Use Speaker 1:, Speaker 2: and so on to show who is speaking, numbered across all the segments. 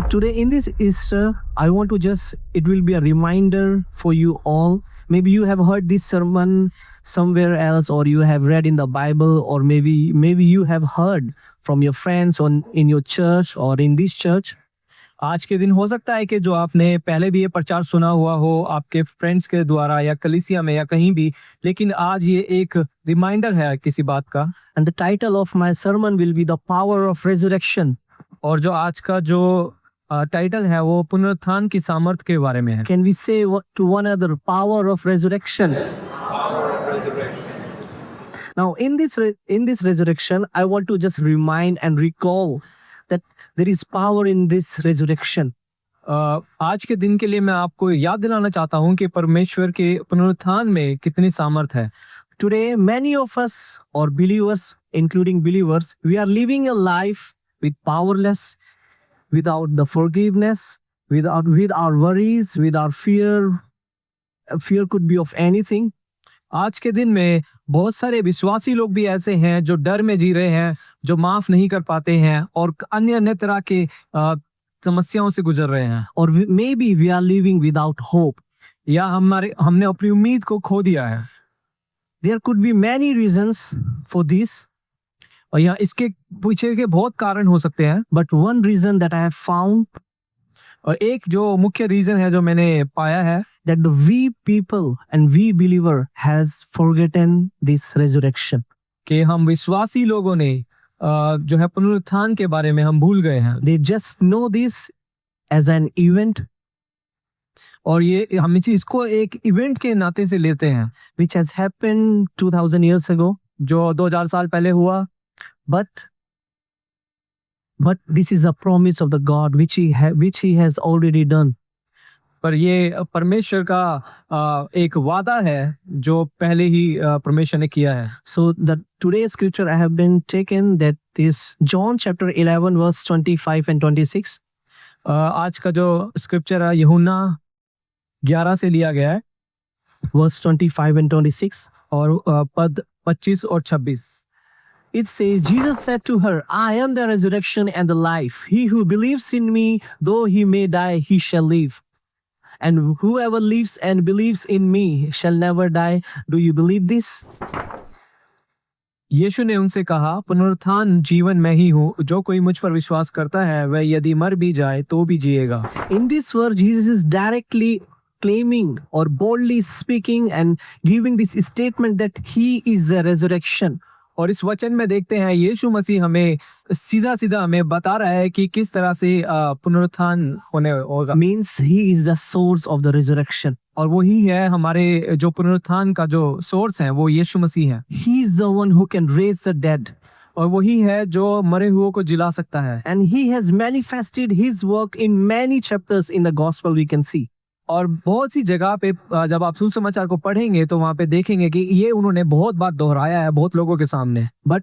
Speaker 1: So today in this Easter, I want to it will be a reminder for you all. Maybe you have heard this sermon somewhere else, or you have read in the Bible, or maybe you have heard from your friends on in your church or in this church.
Speaker 2: आज के दिन हो सकता है कि जो आपने पहले भी ये प्रचार सुना हुआ हो आपके फ्रेंड्स के द्वारा या कलीसिया में या कहीं भी, लेकिन आज ये एक रिमाइंडर है किसी बात का।
Speaker 1: And the title of my sermon will be The Power of Resurrection.
Speaker 2: और जो आज का जो टाइटल है वो पुनरुत्थान की सामर्थ के बारे में है।
Speaker 1: Can we say to one another, power of resurrection? Now, in this resurrection, I want to just remind and recall that there is power in this resurrection.
Speaker 2: आज के दिन के लिए मैं आपको याद दिलाना चाहता हूँ कि परमेश्वर के पुनरुत्थान में कितनी सामर्थ है।
Speaker 1: Today, many of us, or believers, including believers, we are living a life with powerless, without the forgiveness, with our worries, with our fear. Fear could be of anything.
Speaker 2: आज के दिन में बहुत सारे विश्वासी लोग भी ऐसे हैं जो डर में जी रहे हैं, जो माफ नहीं कर पाते हैं और अन्य तरह के समस्याओं से गुजर रहे हैं।
Speaker 1: Or maybe we are living without hope.
Speaker 2: या हमने अपनी उम्मीद को खो दिया है।
Speaker 1: There could be many reasons for this.
Speaker 2: और यहाँ इसके पीछे के बहुत कारण हो सकते हैं।
Speaker 1: But one reason that I have found,
Speaker 2: और एक जो मुख्य रीजन है जो मैंने पाया है,
Speaker 1: that the we people and we believer has forgotten this resurrection.
Speaker 2: कि हम विश्वासी लोगों ने जो है पुनरुत्थान के बारे में हम भूल गए हैं।
Speaker 1: They just know this as an event,
Speaker 2: और ये हम इसको एक इवेंट के नाते से लेते हैं,
Speaker 1: which has happened 2000 years ago,
Speaker 2: जो 2000 साल पहले हुआ।
Speaker 1: but this is a promise of the God which he has already done.
Speaker 2: पर ये परमेश्वर का एक वादा है जो पहले ही परमेश्वर ने किया है।
Speaker 1: So the today's scripture I have been taken, that is John chapter 11 verse 25 and 26.
Speaker 2: आज का जो स्क्रिप्चर है यूहन्ना 11 से लिया गया है,
Speaker 1: verse 25 and 26,
Speaker 2: और पद 25 और 26।
Speaker 1: It says, Jesus said to her, I am the resurrection and the life. He who believes in me, though he may die, he shall live. And whoever lives and believes in me shall never die. Do you believe this?
Speaker 2: यीशु ने उनसे कहा, पुनरुत्थान जीवन मैं ही हूँ, जो कोई मुझ पर विश्वास करता है वह यदि मर भी जाए तो भी जिएगा।
Speaker 1: In this verse, Jesus is directly claiming or boldly speaking and giving this statement that he is the resurrection.
Speaker 2: और इस वचन में देखते हैं यीशु मसीह हमें सीधा हमें बता रहा है कि किस तरह से पुनरुत्थान होने होगा।
Speaker 1: Means he is the source of the resurrection.
Speaker 2: और वही है हमारे जो पुनरुत्थान का जो सोर्स है, वो यीशु मसीह है।
Speaker 1: He is the one who can raise the dead.
Speaker 2: और वही है जो मरे हुओं को जिला सकता है।
Speaker 1: And he has manifested his work in many chapters in the gospel, we can see.
Speaker 2: और बहुत सी जगह पे जब आप सुसमाचार को पढ़ेंगे तो वहाँ पे देखेंगे कि ये उन्होंने बहुत बार दोहराया है बहुत लोगों के सामने।
Speaker 1: But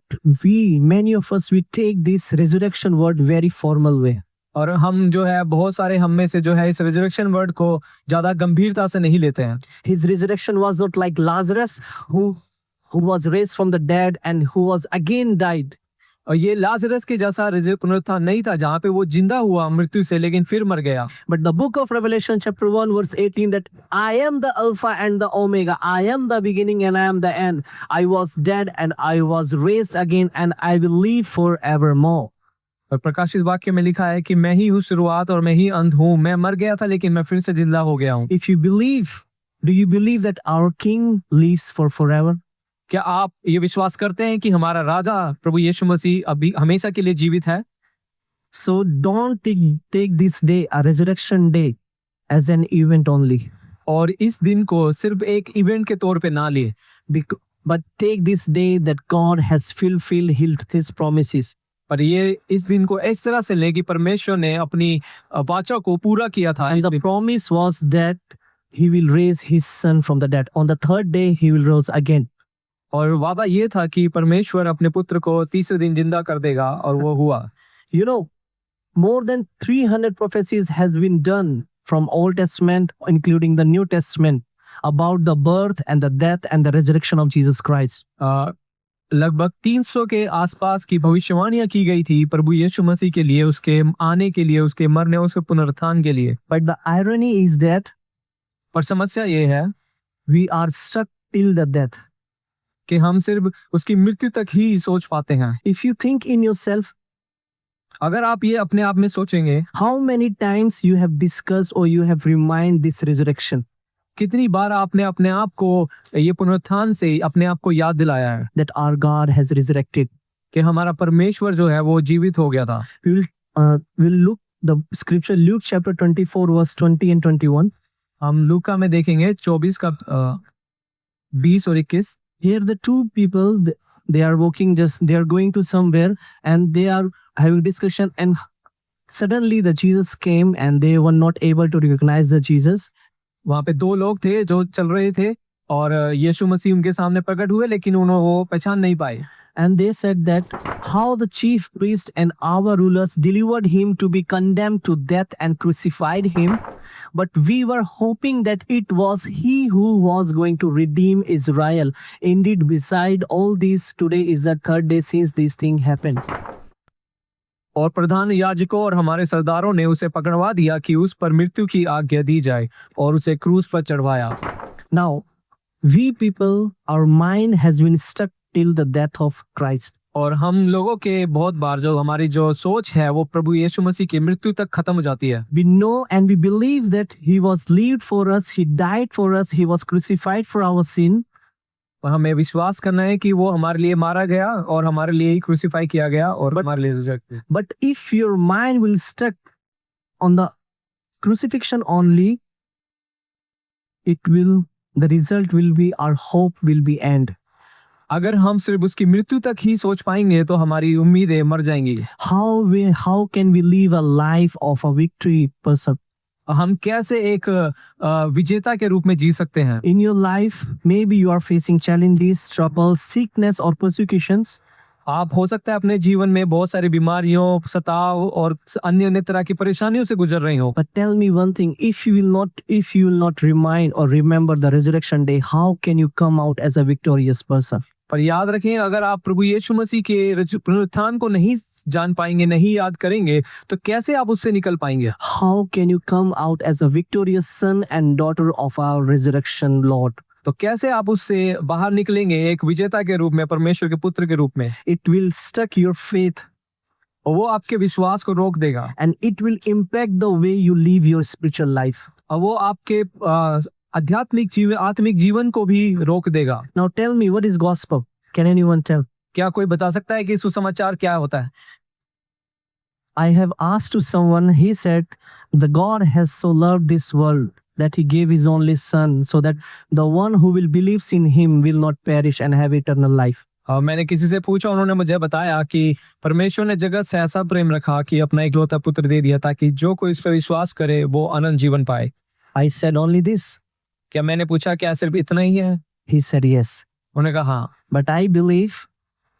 Speaker 1: many of us, we take this resurrection word very formal way.
Speaker 2: और हम जो है बहुत सारे हम में से जो है इस रिजरेक्शन वर्ड को ज्यादा गंभीरता से नहीं लेते हैं।
Speaker 1: His resurrection was not like Lazarus who was raised from the dead and who was again died.
Speaker 2: और ये लाजरस के जैसा पुनरुत्थान नहीं था जहाँ पे वो जिंदा हुआ मृत्यु से लेकिन फिर मर गया।
Speaker 1: But the book of Revelation chapter 1 verse 18, that I am the Alpha and the Omega, I am the beginning and I am the end. I was dead and I was raised again and I will live forevermore.
Speaker 2: और प्रकाशित वाक्य में लिखा है कि मैं ही हूँ शुरुआत और मैं ही अंत हूँ, मैं मर गया था लेकिन मैं फिर से जिंदा हो गया हूँ।
Speaker 1: If you believe, do you believe that our King lives for forever?
Speaker 2: क्या आप ये विश्वास करते हैं कि हमारा राजा प्रभु यीशु मसीह अभी हमेशा के लिए जीवित है?
Speaker 1: So don't take this day, a resurrection day, as an event only.
Speaker 2: और इस दिन को सिर्फ एक इवेंट के तौर पे ना लिए,
Speaker 1: but take this day that God has fulfilled his promises.
Speaker 2: पर ये इस दिन को इस तरह से ले कि परमेश्वर ने अपनी वाचा को पूरा किया था।
Speaker 1: And the promise was that he will raise his son from the dead. On the third day he will rise again.
Speaker 2: और वादा ये था कि परमेश्वर अपने पुत्र को तीसरे दिन जिंदा कर देगा, और वो हुआ।
Speaker 1: You know, more than 300 prophecies has been done from Old Testament, including the New Testament, about the birth and the death and the resurrection of Jesus Christ.
Speaker 2: लगभग 300 के आसपास की भविष्यवाणियां की गई थी प्रभु यीशु मसीह के लिए, उसके आने के लिए, उसके मरने, उसके पुनरुत्थान के लिए।
Speaker 1: But the irony is that
Speaker 2: पर समस्या ये है
Speaker 1: we are stuck till the death.
Speaker 2: कि हम सिर्फ उसकी मृत्यु तक ही सोच पाते हैं।
Speaker 1: If you think in yourself,
Speaker 2: अगर आप ये अपने आप में सोचेंगे,
Speaker 1: how many times you have discussed or you have reminded this resurrection,
Speaker 2: कितनी बार आपने अपने आप को ये पुनरुत्थान से अपने आप को याद दिलाया है
Speaker 1: that our God has resurrected.
Speaker 2: कि हमारा परमेश्वर जो है वो जीवित हो गया था।
Speaker 1: We'll look the scripture Luke chapter 24 verse 20 and 21.
Speaker 2: हम लूका में देखेंगे 24 का 20 और 21।
Speaker 1: Here the two people they are walking, just they are going to somewhere and they are having discussion, and suddenly the Jesus came and they were not able to recognize the Jesus.
Speaker 2: वहां पे दो लोग थे जो चल रहे थे और यीशु मसीह उनके सामने प्रकट हुए, लेकिन उन्होंने वो पहचान नहीं पाए।
Speaker 1: And they said that how the chief priest and our rulers delivered him to be condemned to death and crucified him. But we were hoping that it was he who was going to redeem Israel. Indeed, beside all this, today is the third day since this thing happened.
Speaker 2: और प्रधान याजकों और हमारे सरदारों ने उसे पकड़वा दिया कि उस पर मृत्यु की आज्ञा दी जाए और उसे क्रूस पर चढ़वाया।
Speaker 1: Now, we people, our mind has been stuck till the death of Christ.
Speaker 2: और हम लोगों के बहुत बार जो हमारी जो सोच है वो प्रभु यीशु मसीह की मृत्यु तक खत्म हो जाती है।
Speaker 1: We know and we believe that he was lived for us, he died for us, he was crucified for our sin.
Speaker 2: और हमें विश्वास करना है कि वो हमारे लिए मारा गया और हमारे लिए ही क्रूसीफाई किया गया और हमारे लिए resurrect.
Speaker 1: But if your mind will stuck on the crucifixion only, the result will be, our hope will be end.
Speaker 2: अगर हम सिर्फ उसकी मृत्यु तक ही सोच पाएंगे तो हमारी उम्मीदें मर जाएंगी।
Speaker 1: How can we live a life of a victory person?
Speaker 2: हम कैसे एक विजेता के रूप में जी सकते हैं?
Speaker 1: In your life, maybe you are facing challenges, troubles, sickness or persecutions.
Speaker 2: आप हो सकता है अपने जीवन में बहुत सारी बीमारियों, सताव और अन्य तरह की परेशानियों से गुजर रही हो।
Speaker 1: But tell me one thing, if you will not remind or remember the resurrection day, how can you come out as a victorious person?
Speaker 2: पर याद रखें, अगर आप प्रभु यीशु मसीह के पुनरुत्थान को नहीं जान पाएंगे, नहीं याद करेंगे, तो कैसे आप उससे निकल पाएंगे?
Speaker 1: How can you come out as a victorious son and daughter of our resurrection Lord?
Speaker 2: तो कैसे आप उससे बाहर निकलेंगे एक विजेता के रूप में, परमेश्वर के पुत्र के रूप में?
Speaker 1: It will stuck your faith
Speaker 2: और वो आपके विश्वास को रोक देगा
Speaker 1: and it will impact the way you live your spiritual life.
Speaker 2: और वो आपके आत्मिक जीवन को भी रोक देगा।
Speaker 1: Now tell me, what is gospel? Can anyone tell?
Speaker 2: क्या कोई बता सकता है कि सुसमाचार क्या होता है?
Speaker 1: I have asked to someone, he said, the God has so loved this world that he gave his only son so that the one who will believes in him will not perish and have eternal life.
Speaker 2: मैंने किसी से पूछा, उन्होंने मुझे बताया कि परमेश्वर ने जगत से ऐसा प्रेम रखा कि अपना इकलौता पुत्र दे दिया ताकि जो कोई इस पर विश्वास करे वो अनंत जीवन पाए।
Speaker 1: I said only this.
Speaker 2: क्या मैंने पूछा क्या सिर्फ इतना ही है?
Speaker 1: He said yes.
Speaker 2: उन्होंने कहा हाँ।
Speaker 1: But I believe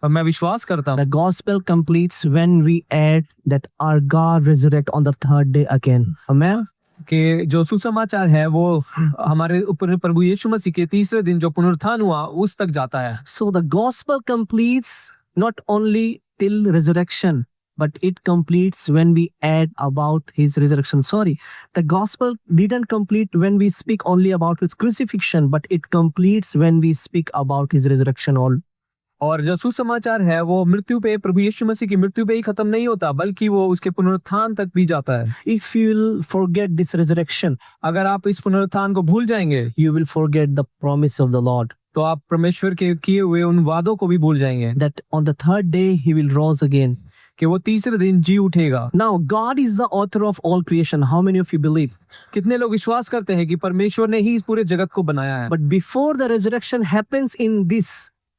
Speaker 2: और मैं विश्वास करता हूँ
Speaker 1: the gospel completes when we add that our God resurrect on the third day again. Amen.
Speaker 2: कि जो सुसमाचार है वो हमारे ऊपर प्रभु यीशु मसीह के तीसरे दिन जो पुनरुत्थान हुआ उस तक जाता है।
Speaker 1: So the gospel completes not only till resurrection, but it completes when we add about his resurrection. Sorry, the gospel didn't complete when we speak only about his crucifixion, but it completes when we speak about his resurrection all.
Speaker 2: और जो सुसमाचार है वो मृत्यु पे, प्रभु यीशु मसीह की मृत्यु पे ही खत्म नहीं होता बल्कि वो उसके पुनरुत्थान तक भी जाता है।
Speaker 1: If you will forget this resurrection,
Speaker 2: अगर आप इस पुनरुत्थान को भूल जाएंगे,
Speaker 1: you will forget the promise of the Lord.
Speaker 2: तो आप परमेश्वर के किए हुए उन वादों को भी भूल जाएंगे
Speaker 1: That on the third day he will rise again.
Speaker 2: कि वो तीसरे दिन जी उठेगा।
Speaker 1: Now God is the author of all creation. How many of you believe?
Speaker 2: कितने लोग विश्वास करते हैं कि परमेश्वर ने ही इस पूरे जगत को बनाया है?
Speaker 1: But before the resurrection happens in this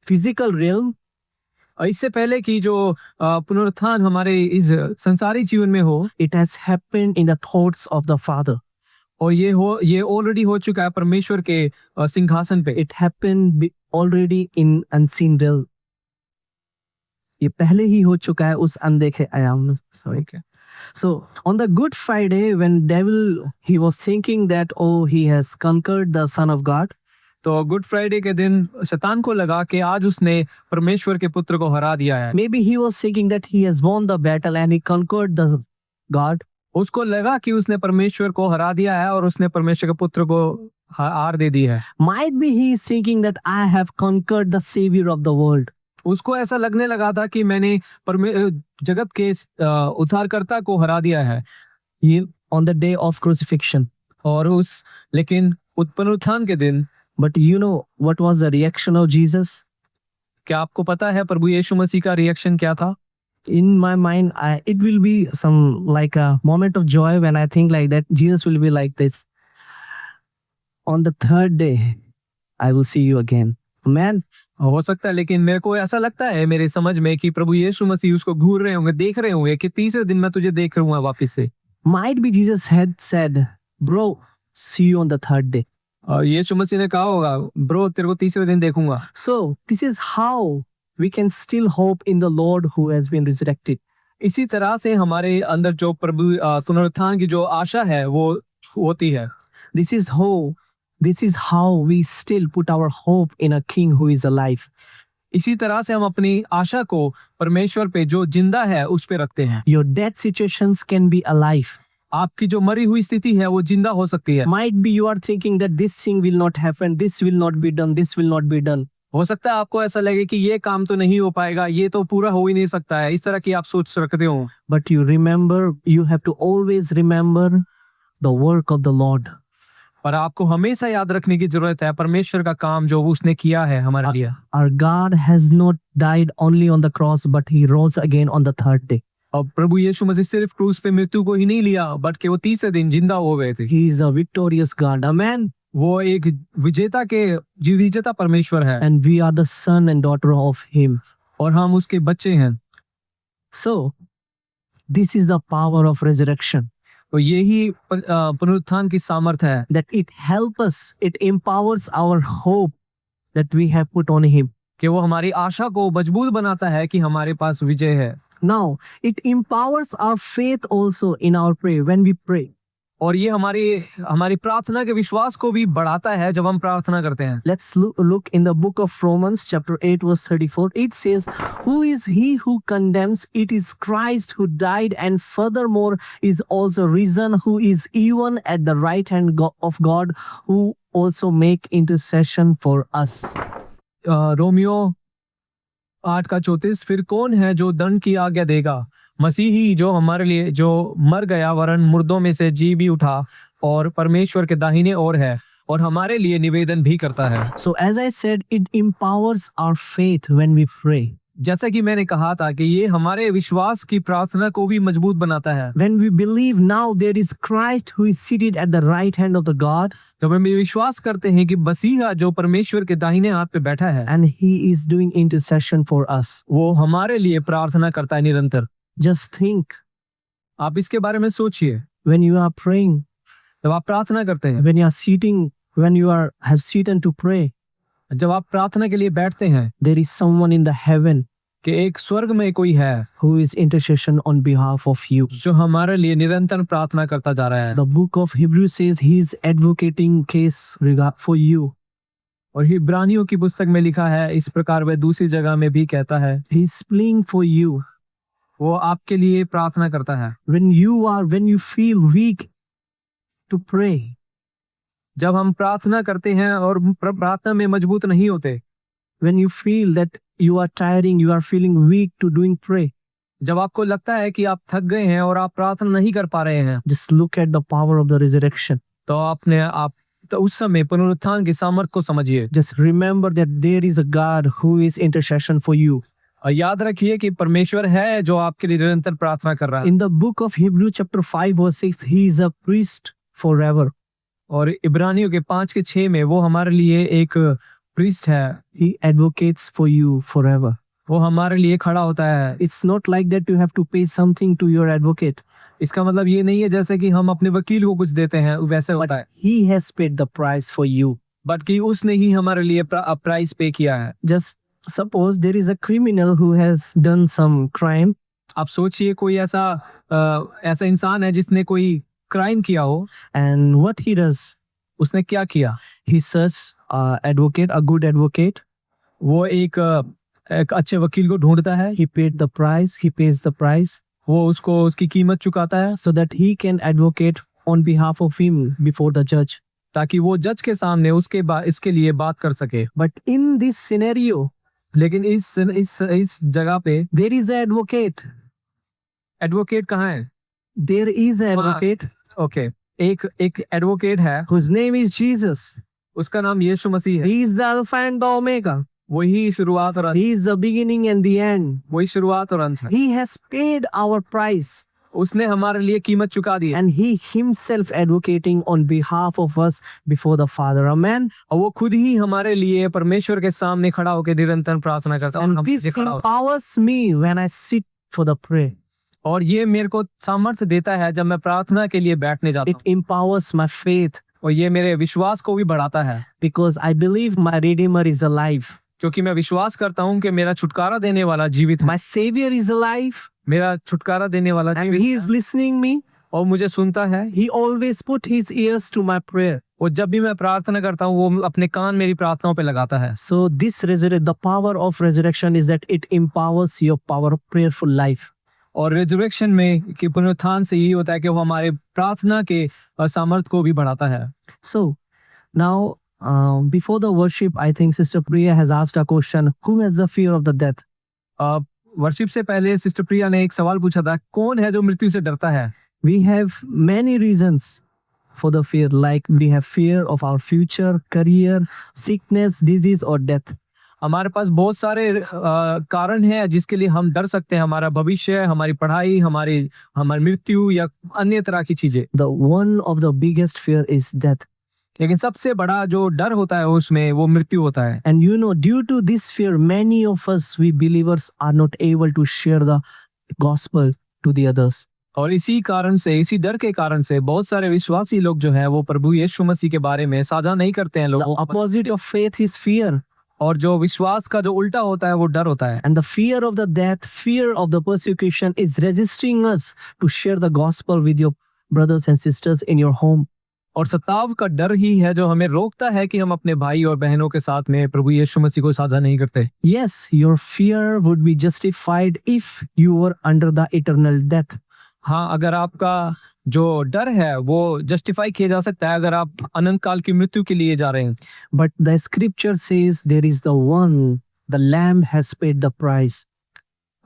Speaker 1: physical realm,
Speaker 2: इससे पहले कि जो पुनरुत्थान हमारे इस संसारी जीवन में हो,
Speaker 1: it has happened in the thoughts of the Father.
Speaker 2: और ये ऑलरेडी हो चुका है परमेश्वर के सिंहासन पे।
Speaker 1: It happened already in unseen realm. ये पहले ही हो चुका है उस अनदेखे आयाम में। Sorry.
Speaker 2: Okay.
Speaker 1: So on the Good Friday, when devil he was thinking that he has conquered the Son of God.
Speaker 2: तो गुड फ्राइडे के दिन शैतान को लगा कि आज उसने परमेश्वर के पुत्र को हरा दिया है।
Speaker 1: Maybe he was thinking that he has won the battle and he conquered the God.
Speaker 2: उसको लगा कि उसने परमेश्वर को हरा दिया है और उसने परमेश्वर के पुत्र को हार दे दी है।
Speaker 1: Might be he is thinking that I have conquered the savior of the world.
Speaker 2: उसको ऐसा लगने लगा था कि मैंने जगत के उद्धारकर्ता को हरा दिया है
Speaker 1: On the day of crucifixion.
Speaker 2: और लेकिन पुनरुत्थान के दिन
Speaker 1: But you know what was the reaction of Jesus?
Speaker 2: क्या आपको पता है प्रभु यीशु मसीह का रिएक्शन क्या था?
Speaker 1: In my mind, it will be some like a moment of joy when I think like that. Jesus will be like this. On the third day, I will see you again. Man,
Speaker 2: हो सकता है, लेकिन मेरे को ऐसा लगता है मेरे समझ में कि प्रभु यीशु मसीह उसको घूर रहे होंगे, देख रहे होंगे कि तीसरे दिन मैं तुझे देख रहूंगा वापस से।
Speaker 1: might be Jesus had said, bro, see you on the third day.
Speaker 2: और यीशु मसीह ने कहा होगा, ब्रो तेरे को तीसरे दिन देखूंगा।
Speaker 1: So this is how we can still hope in the Lord who has been resurrected.
Speaker 2: इसी तरह से हमारे अंदर जो प्रभु पुनरुत्थान की जो आशा है वो होती है।
Speaker 1: This is how we still put our hope in a king who is alive.
Speaker 2: इसी तरह से हम अपनी आशा को परमेश्वर पे जो जिंदा है उस पे रखते हैं।
Speaker 1: Your death situations can be alive.
Speaker 2: आपकी जो मरी हुई स्थिति है वो जिंदा हो सकती है।
Speaker 1: Might be you are thinking that this thing will not happen, this will not be done, this will not be done.
Speaker 2: हो सकता है आपको ऐसा लगे कि ये काम तो नहीं हो पाएगा, ये तो पूरा हो ही नहीं सकता है, इस तरह की आप सोच रखते हो।
Speaker 1: But you have to always remember the work of the Lord.
Speaker 2: पर आपको हमेशा याद रखने की जरूरत है परमेश्वर का काम जो उसने किया है हमारे लिए।
Speaker 1: Our God has not died only on the cross, but he rose again on the third day.
Speaker 2: और प्रभु यीशु मसीह सिर्फ क्रूस पे मृत्यु को ही नहीं लिया, बल्कि वो तीसरे दिन जिंदा हो गए थे।
Speaker 1: He is a victorious God. Amen.
Speaker 2: वो एक विजेता परमेश्वर है।
Speaker 1: And we are the son and daughter of him.
Speaker 2: और हम उसके बच्चे हैं।
Speaker 1: So this is the power of resurrection.
Speaker 2: तो यही पुनरुत्थान की सामर्थ है।
Speaker 1: That it helps us, it empowers our hope that we have put on him.
Speaker 2: कि वो हमारी आशा को मजबूत बनाता है कि हमारे पास विजय है।
Speaker 1: Now it empowers our faith also in our prayer when we pray.
Speaker 2: और ये हमारी प्रार्थना के विश्वास को भी बढ़ाता है जब हम प्रार्थना करते हैं।
Speaker 1: Let's look in the book of Romans chapter 8 verse 34. It says, who is he who condemns? It is Christ who died and furthermore is also risen, who is even at the right hand of God, who also make intercession for us.
Speaker 2: Romeo 8:34 फिर कौन है जो दंड की आज्ञा देगा? मसीही जो हमारे लिए जो मर गया वरन मुर्दों में से जी भी उठा और परमेश्वर के दाहिने ओर है और हमारे लिए निवेदन भी करता है।
Speaker 1: So as I said, it empowers our faith when we pray.
Speaker 2: जैसा कि मैंने कहा था कि ये हमारे विश्वास की प्रार्थना को भी मजबूत बनाता है।
Speaker 1: When we believe now there is Christ who is seated at the right hand of the God.
Speaker 2: जब हम विश्वास करते हैं कि मसीहा जो परमेश्वर के दाहिने हाथ पे बैठा है
Speaker 1: and he is doing intercession for us.
Speaker 2: वो हमारे लिए प्रार्थना करता है निरंतर।
Speaker 1: Just think.
Speaker 2: आप इसके बारे में सोचिए।
Speaker 1: When you are praying,
Speaker 2: जब आप प्रार्थना करते हैं,
Speaker 1: when you are sitting, when you have seated to pray,
Speaker 2: जब आप प्रार्थना के लिए बैठते हैं,
Speaker 1: there is someone in the heaven
Speaker 2: कि एक स्वर्ग में कोई है
Speaker 1: who is intercession on behalf of you.
Speaker 2: जो हमारे लिए निरंतर प्रार्थना करता जा रहा है।
Speaker 1: The book of Hebrews says he is advocating case for you.
Speaker 2: और इब्रानियों की पुस्तक में लिखा है इस प्रकार वह दूसरी जगह में भी कहता है
Speaker 1: He is pleading for you.
Speaker 2: वो आपके लिए प्रार्थना करता है।
Speaker 1: When you feel weak to pray,
Speaker 2: जब हम प्रार्थना करते हैं और प्रार्थना में मजबूत नहीं होते,
Speaker 1: when you feel that you are tiring, you are feeling weak to doing pray,
Speaker 2: जब आपको लगता है कि आप थक गए हैं और आप प्रार्थना नहीं कर पा रहे हैं,
Speaker 1: just look at the power of the resurrection.
Speaker 2: तो उस समय पुनरुत्थान की सामर्थ को समझिए।
Speaker 1: Just remember that there is a God who is intercession for you.
Speaker 2: और याद रखिए कि परमेश्वर है जो आपके लिए निरंतर प्रार्थना कर रहा है।
Speaker 1: In the book of Hebrews chapter 5 verse 6, he is a priest forever.
Speaker 2: और इब्रानियों के 5:6 में वो हमारे लिए एक प्रीस्ट है।
Speaker 1: He advocates for you forever.
Speaker 2: वो हमारे लिए खड़ा होता है।
Speaker 1: It's not like that you have to pay something to your advocate.
Speaker 2: इसका मतलब ये नहीं है जैसे कि हम अपने वकील को कुछ देते हैं वैसे होता है।
Speaker 1: He has paid the price for you.
Speaker 2: बल्कि उसने ही हमारे लिए प्राइस पे किया है।
Speaker 1: Just suppose there is a criminal who has done some crime.
Speaker 2: आप सोचिए कोई ऐसा इंसान है जिसने कोई क्राइम किया हो,
Speaker 1: and what he does,
Speaker 2: उसने क्या किया?
Speaker 1: he searches advocate, a good advocate.
Speaker 2: वो एक अच्छे वकील को ढूंढता है,
Speaker 1: He paid the price. He pays the price
Speaker 2: वो उसको उसकी कीमत चुकाता है
Speaker 1: so that he can advocate on behalf of him before the judge.
Speaker 2: ताकि वो जज के सामने इसके लिए बात कर सके।
Speaker 1: But in this scenario,
Speaker 2: लेकिन इस जगह पे
Speaker 1: there is an advocate.
Speaker 2: Advocate कहाँ है?
Speaker 1: There is an advocate
Speaker 2: okay, एक एडवोकेट है,
Speaker 1: whose name is Jesus.
Speaker 2: उसका नाम यीशु मसीह है।
Speaker 1: He is the Alpha and the Omega.
Speaker 2: वही शुरुआत और अंत,
Speaker 1: He is the beginning and the end.
Speaker 2: वही शुरुआत और अंत है।
Speaker 1: He has paid our price,
Speaker 2: उसने हमारे लिए कीमत चुका दी है
Speaker 1: and he himself advocating on behalf of us before the Father. Amen.
Speaker 2: और वो खुद ही हमारे लिए परमेश्वर के सामने खड़ा होकर निरंतर प्रार्थना करता है और
Speaker 1: And
Speaker 2: हम
Speaker 1: this
Speaker 2: लिए खड़ा होता
Speaker 1: empowers me when I sit for the prayer.
Speaker 2: है। और ये मेरे को सामर्थ्य देता है जब मैं प्रार्थना के लिए बैठने जाता
Speaker 1: It
Speaker 2: हूँ,
Speaker 1: empowers my faith
Speaker 2: और ये मेरे विश्वास को भी बढ़ाता है,
Speaker 1: because I believe my Redeemer is alive.
Speaker 2: क्योंकि मैं विश्वास करता हूँ कि मेरा छुटकारा देने वाला जीवित है,
Speaker 1: My Savior is alive,
Speaker 2: मेरा छुटकारा देने वाला
Speaker 1: and
Speaker 2: जीवित
Speaker 1: he is
Speaker 2: है
Speaker 1: listening me.
Speaker 2: और मुझे सुनता है।
Speaker 1: He always put his ears to my prayer.
Speaker 2: और जब भी मैं प्रार्थना करता हूँ वो अपने कान मेरी प्रार्थनाओं पे लगाता है।
Speaker 1: So the power of resurrection is that it empowers your power of prayerful life.
Speaker 2: और रिजरेक्शन में कि पुनरुत्थान से यही होता है कि वो हमारे प्रार्थना के सामर्थ्य को भी बढ़ाता है।
Speaker 1: So now, before the worship, I think Sister Priya has asked a question: who has the fear of the death?
Speaker 2: Worship से पहले सिस्टर प्रिया ने एक सवाल पूछा था, कौन है जो मृत्यु से डरता है?
Speaker 1: We have many reasons for the fear, like we have fear of our future, career, sickness, disease, or death.
Speaker 2: हमारे पास बहुत सारे कारण हैं जिसके लिए हम डर सकते हैं, हमारा भविष्य, हमारी पढ़ाई, हमारी मृत्यु या अन्य तरह की चीजें।
Speaker 1: The one of the biggest fear is death.
Speaker 2: लेकिन सबसे बड़ा जो डर होता है उसमें वो मृत्यु होता है।
Speaker 1: And you know, due to this fear, many of us, we believers, are not able to share the gospel to the others.
Speaker 2: और इसी कारण से, इसी डर के कारण से बहुत सारे विश्वासी लोग जो हैं वो प्रभु यीशु मसीह के बारे में साझा नहीं करते हैं
Speaker 1: The
Speaker 2: लोगों को।
Speaker 1: opposite of faith is fear.
Speaker 2: और जो विश्वास का जो उल्टा होता है वो डर होता है।
Speaker 1: And the fear of the death, fear of the persecution is resisting us to share the gospel with your brothers and sisters in your home.
Speaker 2: और सताव का डर ही है जो हमें रोकता है कि हम अपने भाई और बहनों के साथ में प्रभु यीशु मसीह को साझा नहीं करते।
Speaker 1: Yes, your fear would be justified if you were under the eternal death.
Speaker 2: हाँ, अगर आपका जो डर है वो जस्टिफाई किया जा सकता है अगर आप अनंत काल की मृत्यु के लिए जा रहे हैं।
Speaker 1: But the scripture says there is the one, the Lamb has paid the price.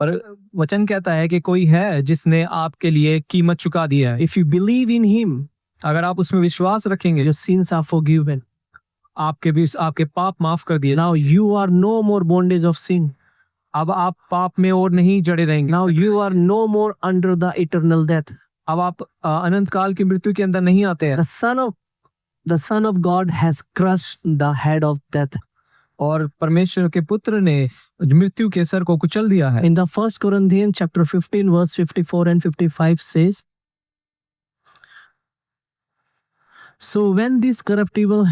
Speaker 2: पर वचन कहता है कि कोई है जिसने आपके लिए कीमत चुका दी है।
Speaker 1: If you believe in him,
Speaker 2: अगर आप उसमें विश्वास रखेंगे,
Speaker 1: your sins are forgiven.
Speaker 2: आपके पाप माफ कर दिए।
Speaker 1: Now you are no more bondage of sin.
Speaker 2: अब आप पाप में और नहीं जड़े रहेंगे।
Speaker 1: Now you are no more under the eternal death.
Speaker 2: अब आप अनंत काल की मृत्यु के अंदर नहीं आते हैं।
Speaker 1: The Son of God has crushed the head of death.
Speaker 2: और परमेश्वर के पुत्र ने मृत्यु के सर को कुचल दिया है।
Speaker 1: In the 1 Corinthians chapter 15 verse 54 and 55 says, so when this corruptible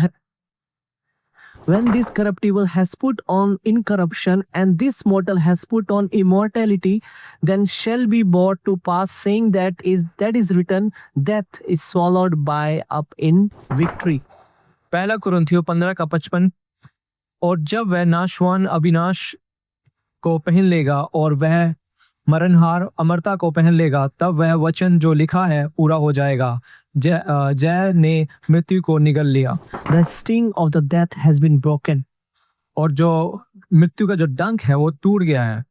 Speaker 1: has put on incorruption, and this mortal has put on immortality, then shall be brought to pass, saying that is written, death is swallowed by up in victory.
Speaker 2: पहला कुरिन्थियों 15:55, और जब वह नाशवान अविनाश को पहन लेगा और वह मरणहार अमरता को पहन लेगा, तब वह वचन जो लिखा है पूरा हो जाएगा, जय ने मृत्यु को निगल लिया।
Speaker 1: The sting of the death has been broken.
Speaker 2: और जो मृत्यु का जो डंक है वो टूट गया है।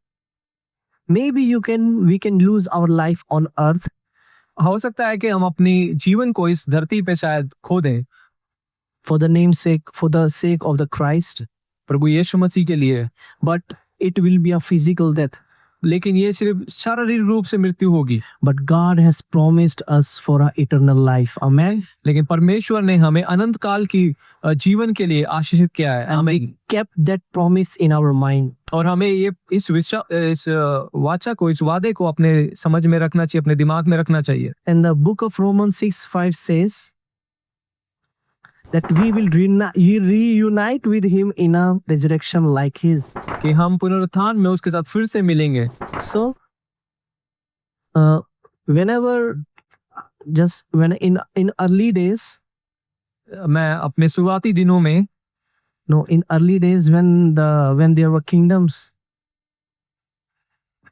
Speaker 1: Maybe we can lose our life on earth,
Speaker 2: हो सकता है कि हम अपनी जीवन को इस धरती पे शायद खो दें
Speaker 1: for the sake of the Christ,
Speaker 2: प्रभु यीशु मसीह के लिए,
Speaker 1: but it will be a physical death.
Speaker 2: लेकिन ये सिर्फ शारीरिक रूप से मृत्यु होगी।
Speaker 1: But God has promised us for our eternal life. Amen.
Speaker 2: लेकिन परमेश्वर ने हमें अनंत काल की जीवन के लिए आशीषित किया है।
Speaker 1: And we kept that promise in our mind.
Speaker 2: और हमें ये इस वाचा को, इस वादे को अपने समझ में रखना चाहिए, अपने दिमाग में रखना चाहिए।
Speaker 1: And the book of Romans 6:5 says that we will reunite with him in a resurrection like his.
Speaker 2: कि हम पुनरुत्थान में उसके साथ फिर से मिलेंगे।
Speaker 1: So, when in early days,
Speaker 2: मैं अपने शुरुआती दिनों में
Speaker 1: No, in early days when there were kingdoms,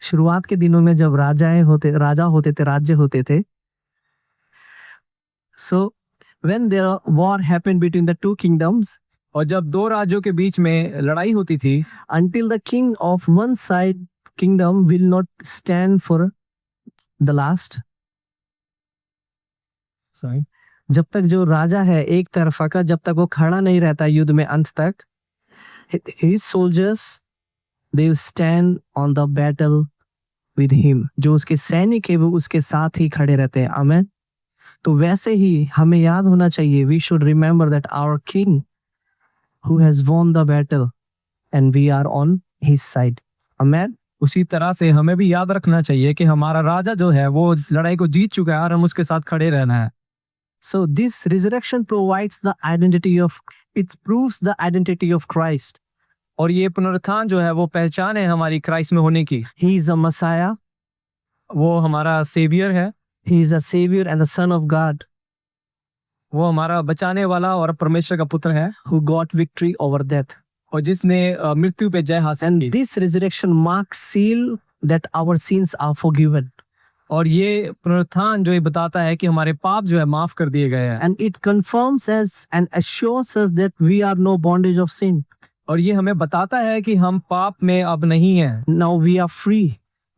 Speaker 1: शुरुआत के दिनों में जब राजा होते थे, राज्य होते थे. So when there war happened between the two kingdoms,
Speaker 2: और जब दो राज्यों के बीच में लड़ाई होती थी,
Speaker 1: until the king of one side kingdom will not stand for the last.
Speaker 2: sorry,
Speaker 1: जब तक जो राजा है एक तरफा का, जब तक वो खड़ा नहीं रहता युद्ध में अंत तक, his soldiers they will stand on the battle with him. जो उसके सैनिक है वो उसके साथ ही खड़े रहते हैं. आमेन. तो वैसे ही हमें याद होना चाहिए, we should remember that our king who has won the battle and we are on his side. Amen.
Speaker 2: उसी तरह से हमें भी याद रखना चाहिए कि हमारा राजा जो है वो लड़ाई को जीत चुका है और हम उसके साथ खड़े रहना है.
Speaker 1: So this resurrection provides the identity of, it proves the identity of Christ.
Speaker 2: और ये पुनरुत्थान जो है वो पहचान है हमारी क्राइस्ट में होने की.
Speaker 1: He is a Messiah.
Speaker 2: वो हमारा सेवियर है.
Speaker 1: He is a savior and the son of God
Speaker 2: वो हमारा बचाने वाला और परमेश्वर का पुत्र है,
Speaker 1: who got victory over death.
Speaker 2: और जिसने मृत्यु पे जय हासिल
Speaker 1: And
Speaker 2: की.
Speaker 1: this resurrection marks seal that our sins are forgiven.
Speaker 2: और ये पुनरुत्थान जो ये बताता है कि हमारे पाप जो है माफ कर दिए गए हैं.
Speaker 1: And it confirms us and assures us that we are no bondage of sin.
Speaker 2: और ये हमें बताता है कि हम पाप में अब नहीं हैं.
Speaker 1: Now we are free.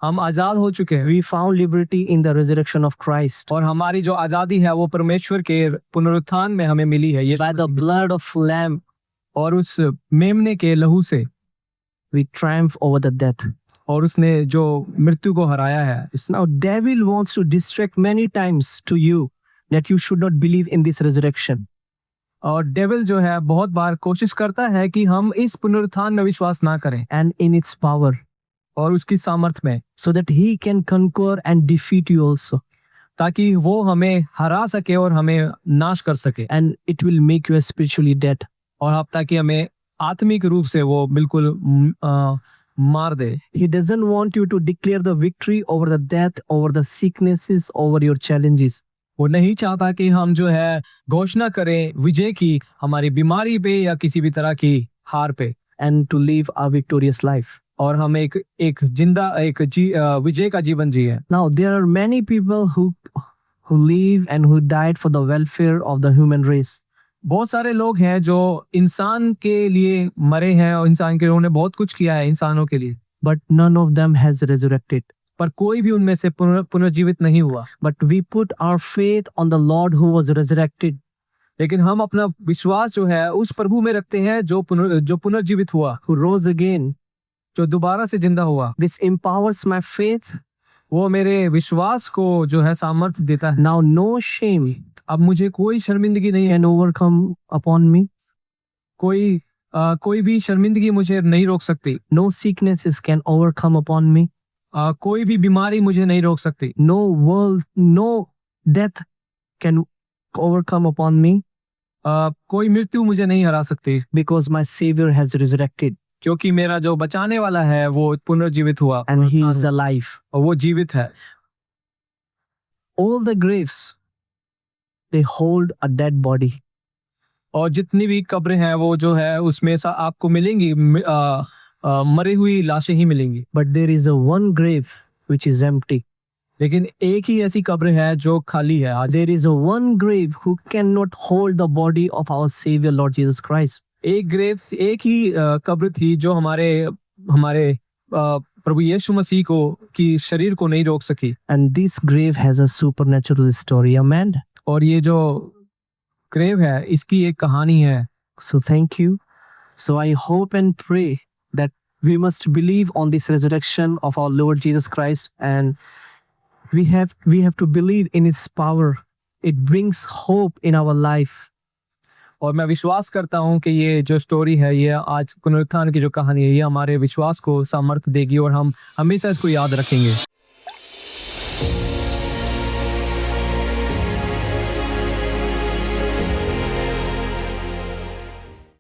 Speaker 2: हम आजाद हो चुके हैं.
Speaker 1: We found liberty in the resurrection of Christ.
Speaker 2: और हमारी जो आजादी है वो परमेश्वर के पुनरुत्थान में हमें मिली है. ये
Speaker 1: By the blood of Lamb,
Speaker 2: और उस मेमने के लहू से
Speaker 1: we triumph over the death.
Speaker 2: और उसने जो मृत्यु को हराया है.
Speaker 1: Now devil wants to distract many times to you that you should not believe in this resurrection.
Speaker 2: और डेविल जो है बहुत बार कोशिश करता है कि हम इस पुनरुत्थान में विश्वास ना करें
Speaker 1: And in its power,
Speaker 2: और उसकी सामर्थ में,
Speaker 1: so that he can conquer and defeat you also.
Speaker 2: ताकि वो हमें हरा सके और हमें नाश कर सके.
Speaker 1: And it will make you spiritually dead.
Speaker 2: और अब ताकि हमें आत्मिक रूप से वो बिल्कुल मार दे.
Speaker 1: He doesn't want you to declare the victory over the death, over the sicknesses, over your challenges.
Speaker 2: वो नहीं चाहता कि हम जो है घोषणा करें विजय की हमारी बीमारी पे या किसी भी तरह की हार पे,
Speaker 1: And to live a victorious life.
Speaker 2: और हम एक विजय का जीवन जिए.
Speaker 1: Now there are many people who live and who died for the welfare of the human race.
Speaker 2: बहुत सारे लोग हैं जो इंसान के लिए मरे हैं और इंसान के उन्होंने बहुत कुछ किया है इंसानों के लिए,
Speaker 1: But none of them has resurrected.
Speaker 2: पर कोई भी उनमें से पुनर्जीवित नहीं हुआ.
Speaker 1: But we put our faith on the Lord who was resurrected.
Speaker 2: लेकिन हम अपना विश्वास जो है उस प्रभु में रखते हैं जो पुनर्जीवित हुआ,
Speaker 1: Who rose again.
Speaker 2: जो दोबारा से जिंदा हुआ.
Speaker 1: This empowers my faith.
Speaker 2: वो मेरे विश्वास को जो है सामर्थ्य देता है.
Speaker 1: Now no shame
Speaker 2: अब मुझे कोई शर्मिंदगी नहीं है.
Speaker 1: can overcome upon me.
Speaker 2: कोई भी शर्मिंदगी मुझे नहीं रोक सकती.
Speaker 1: No sicknesses can overcome upon me.
Speaker 2: कोई भी बीमारी मुझे नहीं रोक सकती.
Speaker 1: No death can overcome upon me.
Speaker 2: कोई मृत्यु मुझे नहीं हरा सकती,
Speaker 1: Because my Savior has resurrected
Speaker 2: क्योंकि मेरा जो बचाने वाला है वो पुनर्जीवित हुआ
Speaker 1: and He is alive.
Speaker 2: और वो जीवित है.
Speaker 1: All the graves, they hold a dead body.
Speaker 2: और जितनी भी कब्रें हैं वो जो है उसमें आपको मिलेंगी मरी हुई लाशें ही मिलेंगी.
Speaker 1: But there is a one grave which is empty.
Speaker 2: लेकिन एक ही ऐसी कब्र है जो खाली है आज.
Speaker 1: There is a one grave who cannot hold the body of our Savior Lord Jesus Christ.
Speaker 2: एक ही कब्र थी जो हमारे प्रभु यीशु मसीह की शरीर को नहीं रोक सकी.
Speaker 1: And this grave has a supernatural story. Amen.
Speaker 2: और ये जो ग्रेव है इसकी एक कहानी है.
Speaker 1: So thank you. So I hope and pray that we must believe on this resurrection of our Lord Jesus Christ, and we have to believe in His power. It brings hope in our life.
Speaker 2: और मैं विश्वास करता हूँ कि ये जो story है, ये आज पुनरुत्थान की जो कहानी है, ये हमारे विश्वास को सामर्थ्य देगी और हम हमेशा इसको याद रखेंगे.